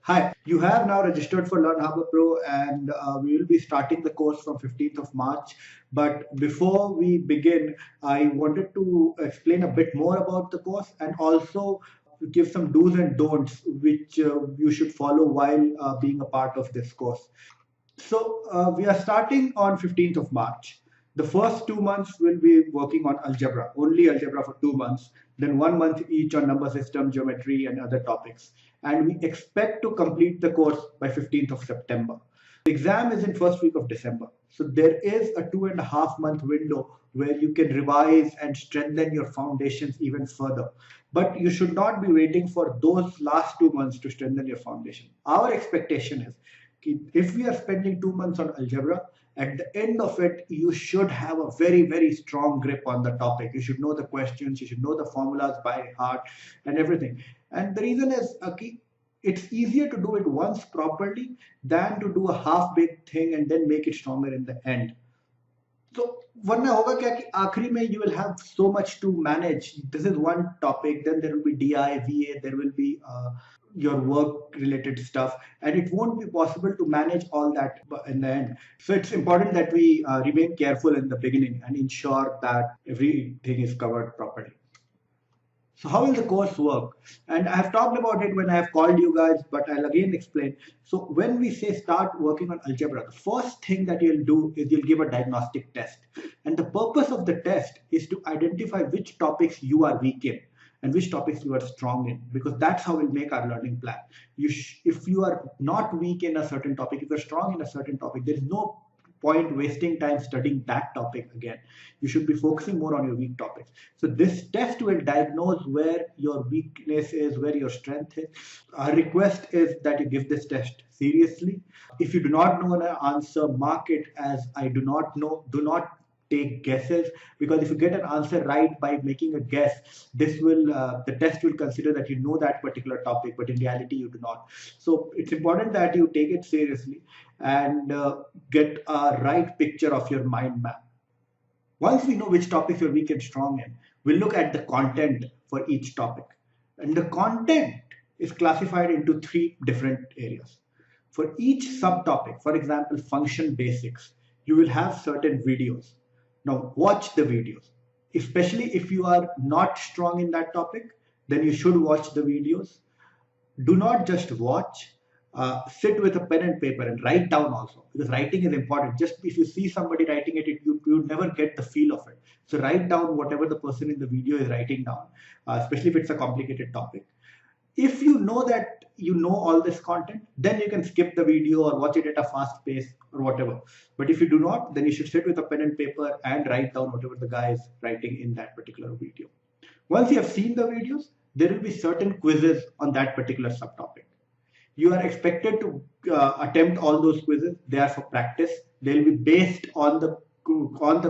Hi, you have now registered for Learnharbour Pro and we will be starting the course from 15th of March. But before we begin, I wanted to explain a bit more about the course and also give some do's and don'ts which you should follow while being a part of this course. So we are starting on 15th of March. The first 2 months will be working on algebra, only algebra for 2 months, then 1 month each on number system, geometry, and other topics. And we expect to complete the course by 15th of September. The exam is in first week of December. So there is a 2.5 month window where you can revise and strengthen your foundations even further. But you should not be waiting for those last 2 months to strengthen your foundation. Our expectation is if we are spending 2 months on algebra, at the end of it, you should have a very, very strong grip on the topic. You should know the questions, you should know the formulas by heart and everything. And the reason is, it's easier to do it once properly than to do a half-baked thing and then make it stronger in the end. तो वरना होगा क्या कि आखिरी में you will have so much to manage. This is one topic, then there will be DI, VA, there will be your work related stuff, and it won't be possible to manage all that in the end. So it's important that we remain careful in the beginning and ensure that everything is covered properly. So how will the course work? And I have talked about it when I have called you guys, but I'll again explain. So when we say start working on algebra, the first thing that you'll do is you'll give a diagnostic test. And the purpose of the test is to identify which topics you are weak in and which topics you are strong in, because that's how we'll make our learning plan. If you are not weak in a certain topic, if you're strong in a certain topic, there is no point wasting time studying that topic again. You should be focusing more on your weak topics. So this test will diagnose where your weakness is, where your strength is. Our request is that you give this test seriously. If you do not know an answer, mark it as I do not know. Do not take guesses, because if you get an answer right by making a guess, this will the test will consider that you know that particular topic, but in reality you do not. So it's important that you take it seriously and get a right picture of your mind map. Once we know which topics you're weak and strong in, we'll look at the content for each topic. And the content is classified into 3 different areas. For each subtopic, for example, function basics, you will have certain videos. Now watch the videos. Especially if you are not strong in that topic, then you should watch the videos. Do not just watch. Sit with a pen and paper and write down also, because writing is important. Just if you see somebody writing it, you never get the feel of it. So write down whatever the person in the video is writing down, especially if it's a complicated topic. If you know that you know all this content, then you can skip the video or watch it at a fast pace or whatever. But if you do not, then you should sit with a pen and paper and write down whatever the guy is writing in that particular video. Once you have seen the videos, there will be certain quizzes on that particular subtopic. You are expected to attempt all those quizzes. They are for practice. They'll be based on the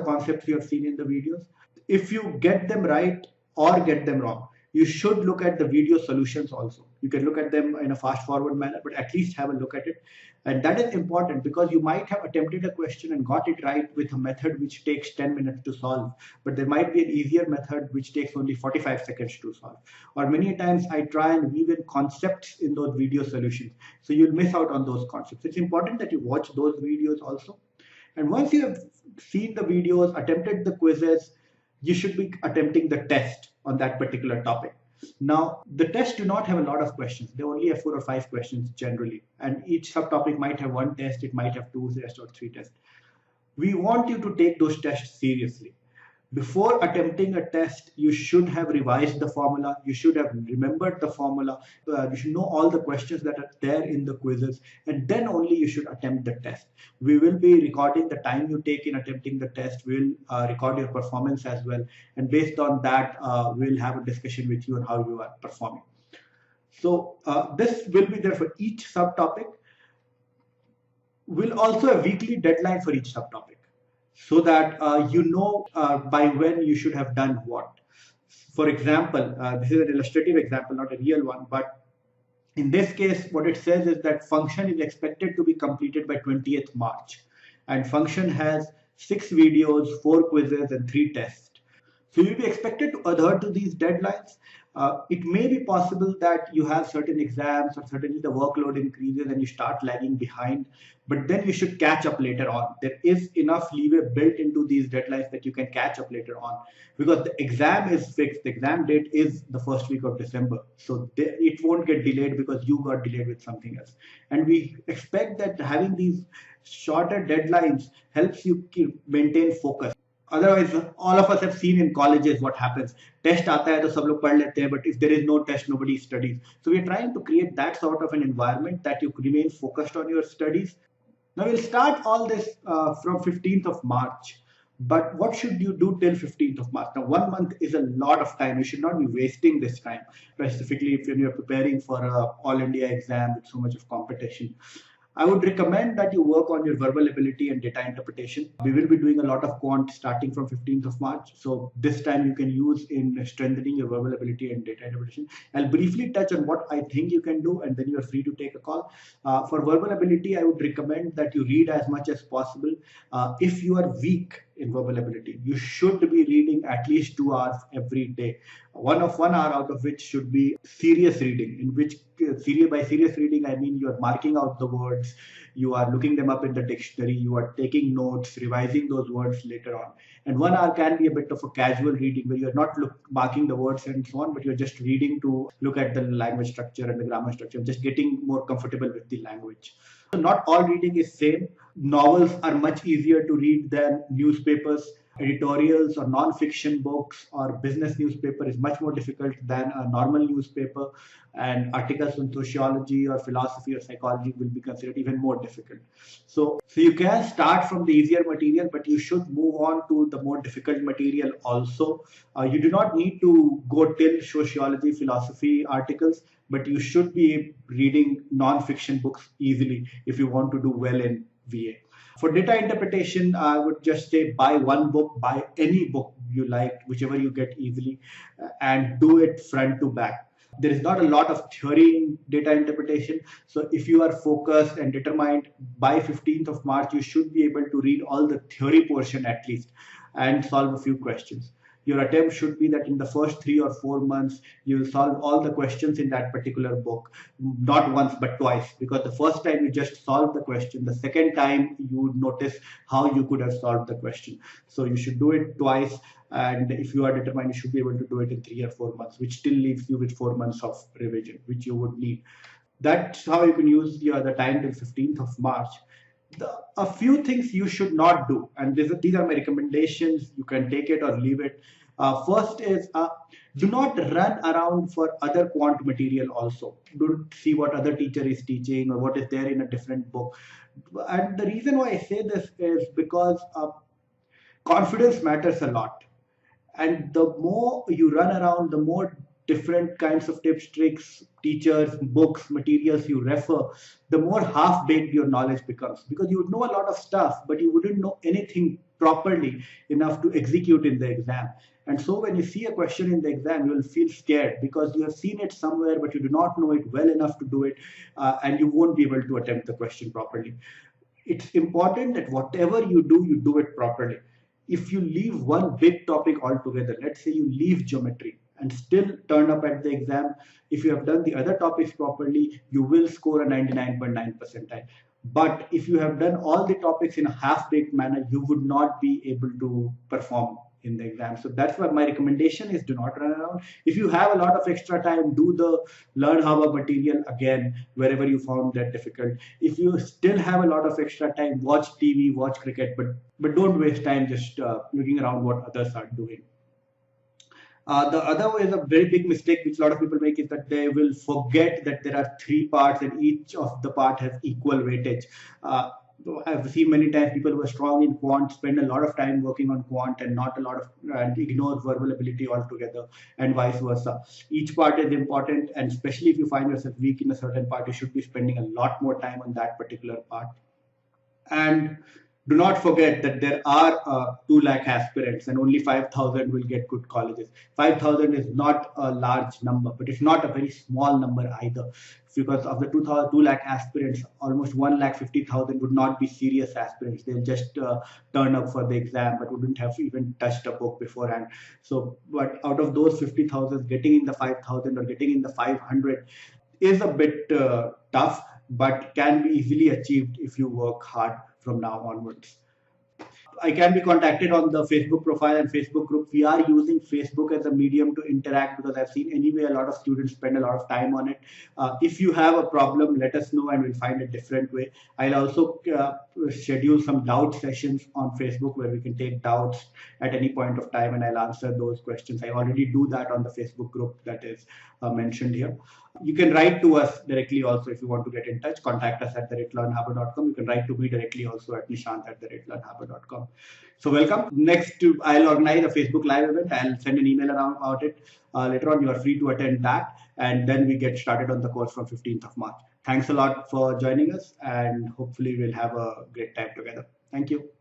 concepts you have seen in the videos. If you get them right or get them wrong, you should look at the video solutions also. You can look at them in a fast forward manner, but at least have a look at it. And that is important, because you might have attempted a question and got it right with a method which takes 10 minutes to solve, but there might be an easier method which takes only 45 seconds to solve. Or many times I try and weave in concepts in those video solutions, so you'll miss out on those concepts. It's important that you watch those videos also. And once you have seen the videos, attempted the quizzes, you should be attempting the test on that particular topic. Now, the tests do not have a lot of questions. They only have 4 or 5 questions generally. And each subtopic might have 1 test, it might have 2 tests or 3 tests. We want you to take those tests seriously. Before attempting a test, you should have revised the formula. You should have remembered the formula. You should know all the questions that are there in the quizzes, and then only you should attempt the test. We will be recording the time you take in attempting the test. We'll record your performance as well. And based on that, we'll have a discussion with you on how you are performing. So this will be there for each subtopic. We'll also have weekly deadline for each subtopic, so that you know by when you should have done what. For example, this is an illustrative example, not a real one, but in this case, what it says is that function is expected to be completed by 20th March. And function has 6 videos, 4 quizzes, and 3 tests. So you'll be expected to adhere to these deadlines. it may be possible that you have certain exams or certainly the workload increases and you start lagging behind, but then you should catch up later on. There is enough leeway built into these deadlines that you can catch up later on, because the exam is fixed. The exam date is the first week of December. So it won't get delayed because you got delayed with something else. And we expect that having these shorter deadlines helps you maintain focus. Otherwise, all of us have seen in colleges what happens. Test आता है तो सब लोग पढ़ लेते हैं, but if there is no test, nobody studies. So we're trying to create that sort of an environment that you remain focused on your studies. Now we'll start all this from 15th of March. But what should you do till 15th of March? Now, 1 month is a lot of time. You should not be wasting this time, specifically if you're preparing for a all India exam with so much of competition. I would recommend that you work on your verbal ability and data interpretation. We will be doing a lot of quant starting from 15th of March. So this time you can use in strengthening your verbal ability and data interpretation. I'll briefly touch on what I think you can do, and then you're free to take a call. For verbal ability, I would recommend that you read as much as possible. If you are weak in verbal ability, you should be reading at least 2 hours every day. 1 hour out of which should be serious reading, in which by serious reading I mean you are marking out the words, you are looking them up in the dictionary, you are taking notes, revising those words later on. And 1 hour can be a bit of a casual reading where you're not marking the words and so on, but you're just reading to look at the language structure and the grammar structure, just getting more comfortable with the language. So not all reading is same. Novels are much easier to read than newspapers. Editorials or non-fiction books or business newspaper is much more difficult than a normal newspaper, and articles on sociology or philosophy or psychology will be considered even more difficult. So you can start from the easier material, but you should move on to the more difficult material also. You do not need to go till sociology, philosophy articles, but you should be reading non-fiction books easily if you want to do well in VA. For data interpretation, I would just say buy one book, buy any book you like, whichever you get easily, and do it front to back. There is not a lot of theory in data interpretation. So if you are focused and determined, by 15th of March, you should be able to read all the theory portion at least and solve a few questions. Your attempt should be that in the first 3 or 4 months, you'll solve all the questions in that particular book, not once, but twice. Because the first time you just solved the question, the second time you would notice how you could have solved the question. So you should do it twice. And if you are determined, you should be able to do it in 3 or 4 months, which still leaves you with 4 months of revision, which you would need. That's how you can use the time till 15th of March. A few things you should not do, and these are my recommendations. You can take it or leave it. First is do not run around for other quant material also. Don't see what other teacher is teaching or what is there in a different book. And the reason why I say this is because confidence matters a lot. And the more you run around, the more different kinds of tips, tricks, teachers, books, materials you refer, the more half-baked your knowledge becomes. Because you would know a lot of stuff, but you wouldn't know anything properly enough to execute in the exam. And so when you see a question in the exam, you will feel scared because you have seen it somewhere, but you do not know it well enough to do it, and you won't be able to attempt the question properly. It's important that whatever you do it properly. If you leave one big topic altogether, let's say you leave geometry and still turn up at the exam, if you have done the other topics properly, you will score a 99.9 percentile. But if you have done all the topics in a half-baked manner, you would not be able to perform in the exam. So that's why my recommendation is do not run around. If you have a lot of extra time, do the Learnharbour material again, wherever you found that difficult. If you still have a lot of extra time, watch TV, watch cricket, but don't waste time just looking around what others are doing. The other way is a very big mistake which a lot of people make is that they will forget that there are 3 parts and each of the part has equal weightage. I've seen many times people who are strong in quant spend a lot of time working on quant and not a lot of and ignore verbal ability altogether, and vice versa. Each part is important, and especially if you find yourself weak in a certain part, you should be spending a lot more time on that particular part. And do not forget that there are 2 lakh aspirants and only 5,000 will get good colleges. 5,000 is not a large number, but it's not a very small number either. Because of the 2 lakh aspirants, almost 1 lakh 50,000 would not be serious aspirants. They'll just turn up for the exam, but wouldn't have even touched a book beforehand. So, but out of those 50,000, getting in the 5,000 or getting in the 500 is a bit tough, but can be easily achieved if you work hard from now onwards. I can be contacted on the Facebook profile and Facebook group. We are using Facebook as a medium to interact because I've seen anyway a lot of students spend a lot of time on it. If you have a problem, let us know and we'll find a different way. I'll also schedule some doubt sessions on Facebook where we can take doubts at any point of time and I'll answer those questions. I already do that on the Facebook group that is mentioned here. You can write to us directly also if you want to get in touch. Contact us at @learnharbour.com. You can write to me directly also at nishant@learnharbour.com. So welcome. Next, I'll organize a Facebook Live event. I'll send an email around about it. Later on, you are free to attend that. And then we get started on the course from 15th of March. Thanks a lot for joining us and hopefully we'll have a great time together. Thank you.